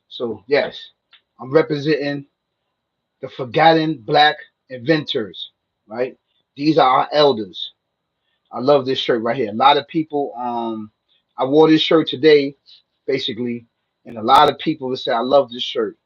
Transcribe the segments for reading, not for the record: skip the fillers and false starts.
So yes, I'm representing the forgotten black inventors, right? These are our elders. I love this shirt right here. A lot of people, I wore this shirt today, basically, and a lot of people would say, I love this shirt,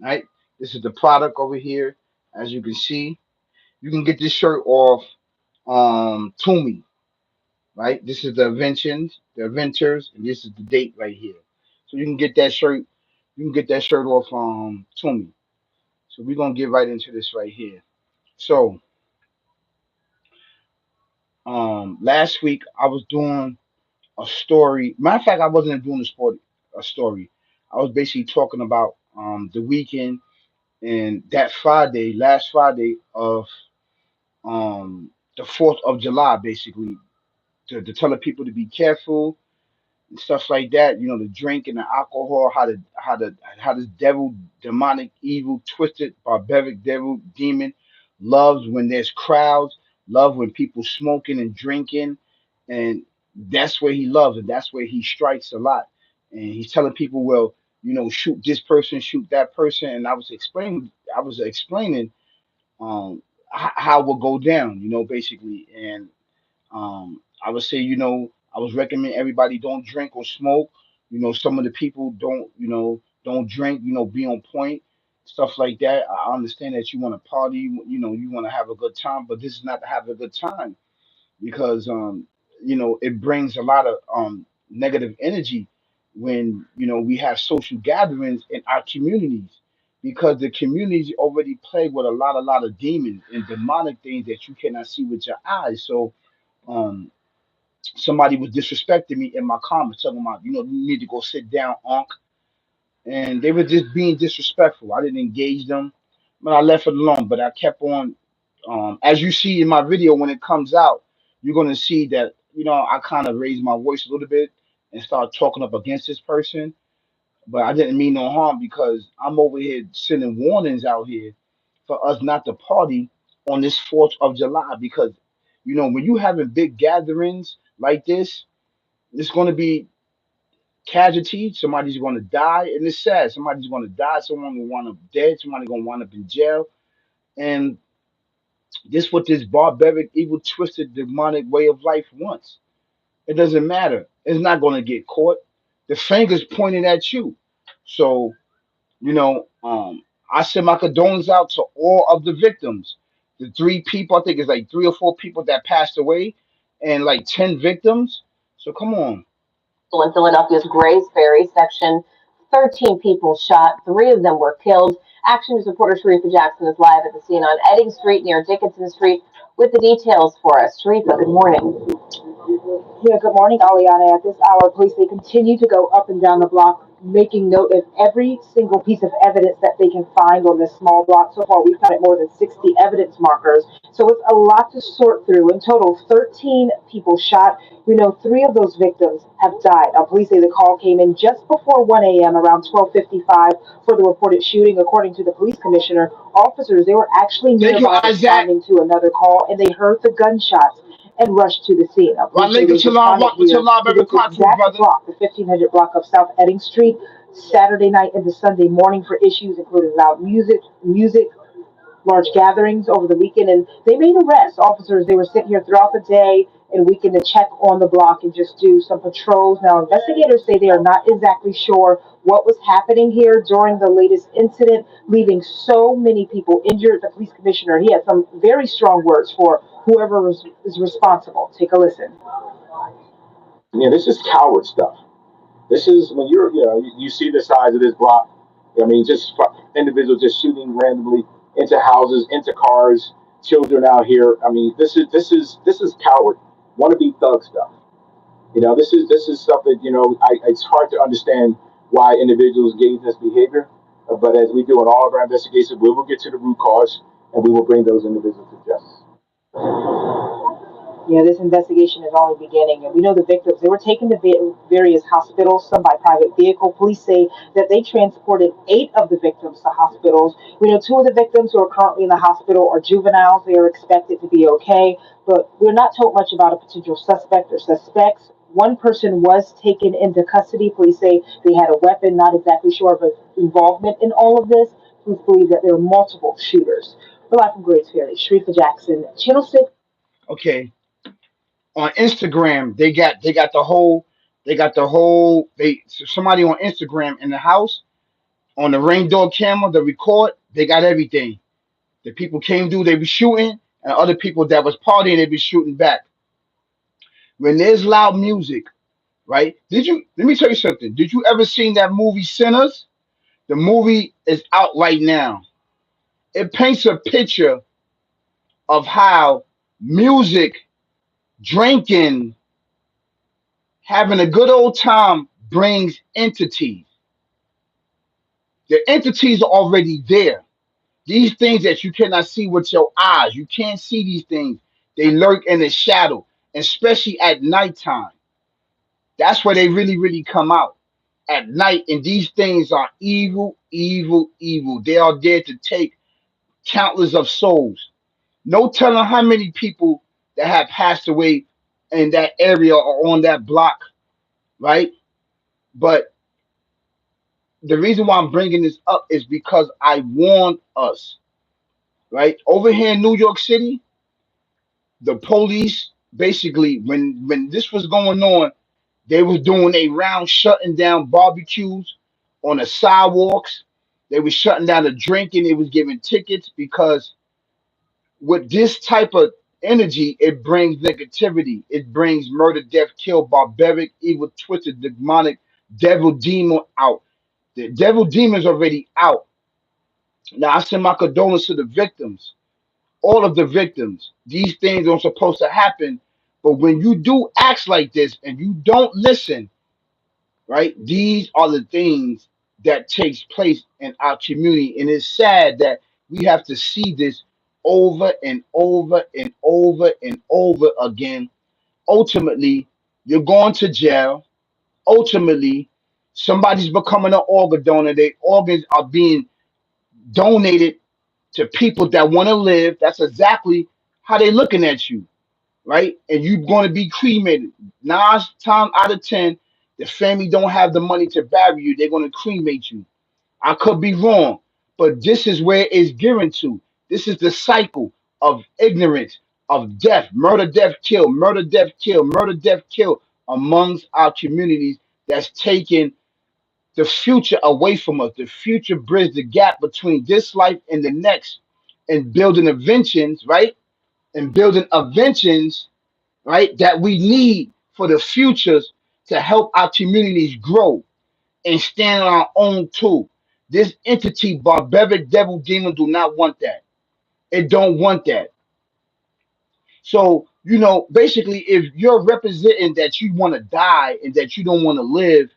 right? This is the product over here, as you can see. You can get this shirt off Toomey, right? This is the inventions, the inventors, and this is the date right here. So you can get that shirt, you can get that shirt off Toomey. So we're gonna get right into this right here. So last week I was doing a story. Matter of fact, I wasn't doing a story. I was basically talking about the weekend and that Friday, last Friday of the 4th of July, basically to tell the people to be careful and stuff like that. You know, the drink and the alcohol, how this devil, demonic, evil, twisted, barbaric devil, demon loves when there's crowds, love when people smoking and drinking, and that's where he loves, and that's where he strikes a lot. And he's telling people, well, you know, shoot this person, shoot that person, and I was explaining how it will go down, you know, basically, and I would say, you know, I was recommend everybody don't drink or smoke. You know, some of the people don't, you know, don't drink. You know, be on point, stuff like that. I understand that you want to party. You know, you want to have a good time, but this is not to have a good time because, you know, it brings a lot of negative energy when you know we have social gatherings in our communities because the communities already plagued with a lot of demons and demonic things that you cannot see with your eyes. So um somebody was disrespecting me in my comments, talking about, you know, you need to go sit down, Unc. And they were just being disrespectful. I didn't engage them, but I left it alone. But I kept on, as you see in my video when it comes out, you're gonna see that, you know, I kind of raised my voice a little bit and start talking up against this person. But I didn't mean no harm because I'm over here sending warnings out here for us not to party on this 4th of July because, you know, when you having big gatherings like this, it's going to be casualty. Somebody's going to die, and it's sad. Somebody's going to die. Someone will wind up dead. Somebody going to wind up in jail. And this what this barbaric, evil, twisted, demonic way of life wants. It doesn't matter. It's not going to get caught. The finger's pointing at you. So you know, I send my condolences out to all of the victims. The three people, I think it's like three or four people that passed away, and like 10 victims. So come on. In Philadelphia's Grays Ferry section. 13 people shot, three of them were killed. Action News reporter Sharifa Jackson is live at the scene on Edding Street near Dickinson Street with the details for us. Sharifa, good morning. Yeah, good morning, Aliana. At this hour, police they continue to go up and down the block, making note of every single piece of evidence that they can find on this small block. So far, we've found more than 60 evidence markers. So it's a lot to sort through. In total, 13 people shot. We know three of those victims have died. Now, police say the call came in just before 1 a.m., around 12:55, for the reported shooting. According to the police commissioner, officers they were actually Thank you, nearby Isaac. responding to another call, and they heard the gunshots and rushed to the scene. Now, police say Walaikum they salam, responded here rahmatullah, to this barakatuh, exact brother. block, the 1500 block of South Edding Street, Saturday night into Sunday morning for issues including loud music, large gatherings over the weekend, and they made arrests. Officers, they were sent here throughout the day and weekend to check on the block and just do some patrols. Now, investigators say they are not exactly sure what was happening here during the latest incident, leaving so many people injured. The police commissioner, he had some very strong words for whoever is responsible. Take a listen. Yeah, this is coward stuff. This is when you see the size of this block. I mean, just individuals just shooting randomly into houses, into cars, children out here. I mean, this is coward, wannabe thug stuff. This is stuff that it's hard to understand why individuals engage in this behavior. But as we do in all of our investigations, we will get to the root cause and we will bring those individuals to justice. You know, this investigation is only beginning, and we know the victims. They were taken to various hospitals, some by private vehicle. Police say that they transported 8 of the victims to hospitals. We know 2 of the victims who are currently in the hospital are juveniles. They are expected to be okay, but we're not told much about a potential suspect or suspects. One person was taken into custody. Police say they had a weapon, not exactly sure of involvement in all of this. Police believe that there were multiple shooters. We're live from Grace Ferry, Sharifa Jackson, Channel 6. Okay, on Instagram they somebody on Instagram in the house on the ring door camera, the record, they got everything. The people came through, they be shooting, and other people that was partying, they be shooting back. When there's loud music, right? Did you let me tell you something? Did you ever seen that movie Sinners? The movie is out right now. It paints a picture of how music, drinking, having a good old time brings entities. The entities are already there. These things that you cannot see with your eyes, you can't see these things. They lurk in the shadow, especially at nighttime. That's where they really, really come out at night. And these things are evil, evil, evil. They are there to take countless of souls. No telling how many people that have passed away in that area or on that block, right? But the reason why I'm bringing this up is because I warned us, right? Over here in New York City, the police basically, when this was going on, they was doing a round shutting down barbecues on the sidewalks. They was shutting down the drinking. They was giving tickets because with this type of energy, it brings negativity. It brings murder, death, kill, barbaric, evil, twisted, demonic, devil, demon out. The devil demon's already out. Now I send my condolences to the victims, all of the victims. These things are supposed to happen, but when you do acts like this and you don't listen, right? These are the things that takes place in our community, and it's sad that we have to see this over and over and over and over again. Ultimately, you're going to jail. Ultimately, somebody's becoming an organ donor. Their organs are being donated to people that want to live. That's exactly how they're looking at you, right? And you're going to be cremated. 9 times out of 10, the family don't have the money to bury you. They're going to cremate you. I could be wrong, but this is where it's given to. This is the cycle of ignorance, of death, murder, death, kill, murder, death, kill amongst our communities that's taking the future away from us. The future bridge the gap between this life and the next and building inventions, right? And building inventions, right, that we need for the futures to help our communities grow and stand on our own too. This entity, barbaric devil demon, do not want that. It don't want that. So, basically, if you're representing that you want to die and that you don't want to live,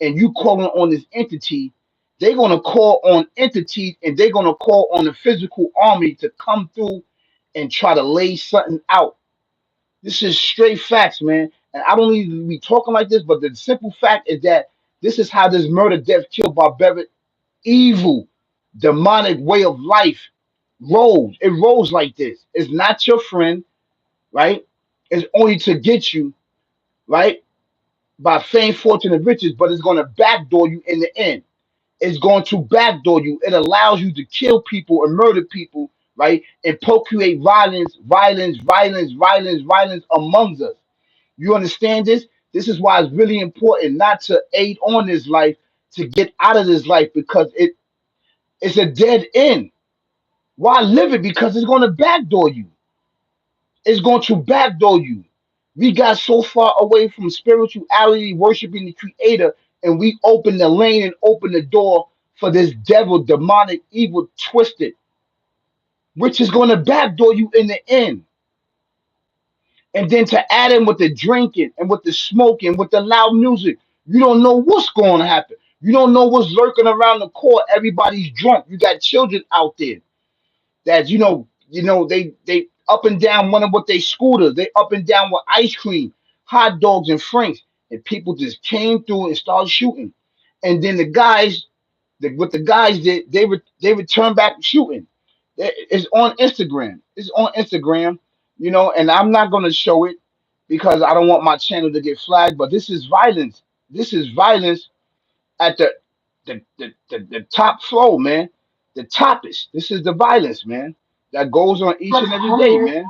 and you calling on this entity, they're gonna call on entities and they're gonna call on the physical army to come through and try to lay something out. This is straight facts, man. And I don't need to be talking like this, but the simple fact is that this is how this murder, death, kill, barbaric, evil, demonic way of life rolls. It rolls like this. It's not your friend, right? It's only to get you, right? By fame, fortune, and riches, but it's going to backdoor you in the end. It's going to backdoor you. It allows you to kill people and murder people, right? And procreate violence, violence, violence, violence, violence amongst us. You understand this? This is why it's really important not to aid on this life, to get out of this life because it's a dead end. Why live it? Because it's going to backdoor you. It's going to backdoor you. We got so far away from spirituality, worshiping the creator, and we open the lane and open the door for this devil, demonic, evil, twisted, which is going to backdoor you in the end. And then to add in with the drinking and with the smoking, with the loud music, you don't know what's going to happen. You don't know what's lurking around the court. Everybody's drunk. You got children out there that they up and down one of what they scooters, they up and down with ice cream, hot dogs and franks, and people just came through and started shooting. And then the guys, what the guys did, they returned back shooting. It's on Instagram. It's on Instagram, and I'm not gonna show it. because I don't want my channel to get flagged. But this is violence. This is violence at the top floor, man. The toppest. This is the violence, man, that goes on each and every day, man.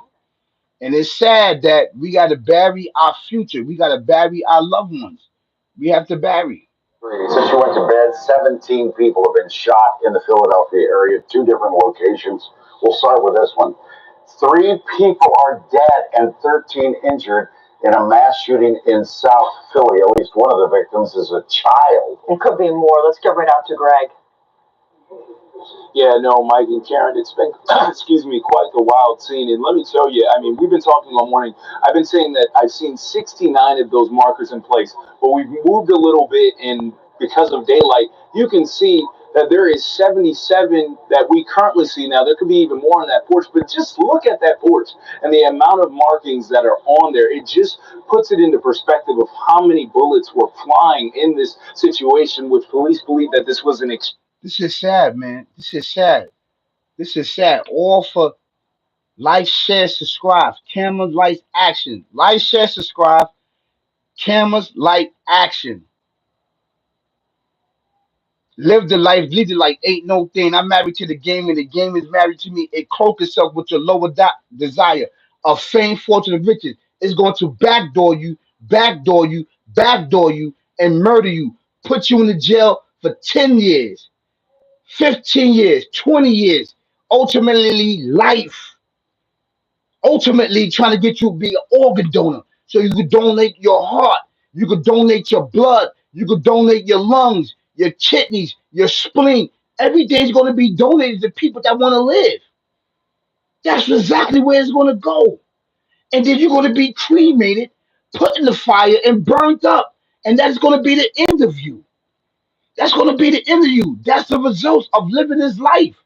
And it's sad that we got to bury our future. We got to bury our loved ones. We have to bury. Since you went to bed, 17 people have been shot in the Philadelphia area, two different locations. We'll start with this one. Three people are dead and 13 injured in a mass shooting in South Philly. At least one of the victims is a child. It could be more. Let's get right out to Greg. Yeah, no, Mike and Karen, it's been, excuse me, quite the wild scene. And let me tell you, I mean, we've been talking all morning. I've been saying that I've seen 69 of those markers in place, but we've moved a little bit, and because of daylight, you can see that there is 77 that we currently see now. There could be even more on that porch, but just look at that porch and the amount of markings that are on there. It just puts it into perspective of how many bullets were flying in this situation, which police believe that this was an This is sad, man. This is sad. This is sad. All for like, share, subscribe. Cameras, lights, action. Like, share, subscribe. Cameras, light, action. Live the life, lead the life. Ain't no thing. I'm married to the game, and the game is married to me. It cloak itself with your lower desire of fame, fortune, and riches. It's going to backdoor you, backdoor you, backdoor you, and murder you. Put you in the jail for 10 years, 15 years, 20 years. Ultimately, life. Ultimately, trying to get you to be an organ donor so you could donate your heart, you could donate your blood, you could donate your lungs, your kidneys, your spleen. Everything's going to be donated to people that want to live. That's exactly where it's going to go. And then you're going to be cremated, put in the fire, and burnt up. And that's going to be the end of you. That's going to be the end of you. That's the result of living this life,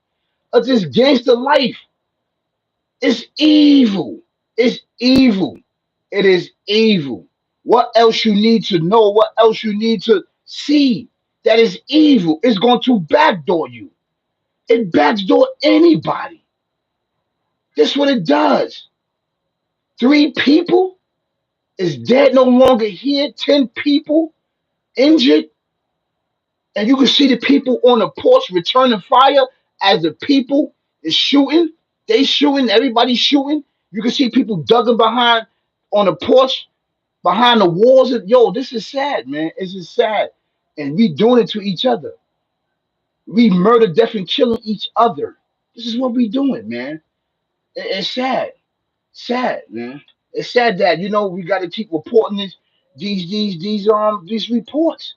of this gangster life. It's evil. It's evil. It is evil. What else you need to know? What else you need to see? That is evil. It's going to backdoor you. It backdoor anybody. That's what it does. Three people is dead, no longer here. 10 people injured. And you can see the people on the porch returning fire as the people is shooting. They shooting, everybody shooting. You can see people ducking behind on the porch, behind the walls. Yo, this is sad, man. This is sad. And we doing it to each other. We murder, death, and killing each other. This is what we doing, man. It's sad. Sad, man. It's sad that, we gotta keep reporting these reports.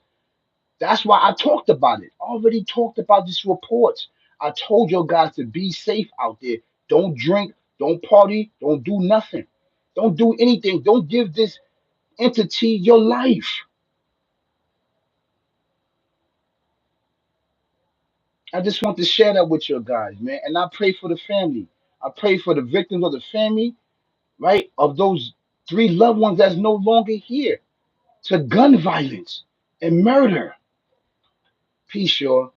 That's why I talked about it. I already talked about these reports. I told you guys to be safe out there. Don't drink, don't party, don't do nothing. Don't do anything. Don't give this entity your life. I just want to share that with you guys, man. And I pray for the family. I pray for the victims of the family, right? Of those three loved ones that's no longer here to gun violence and murder. Peace, y'all.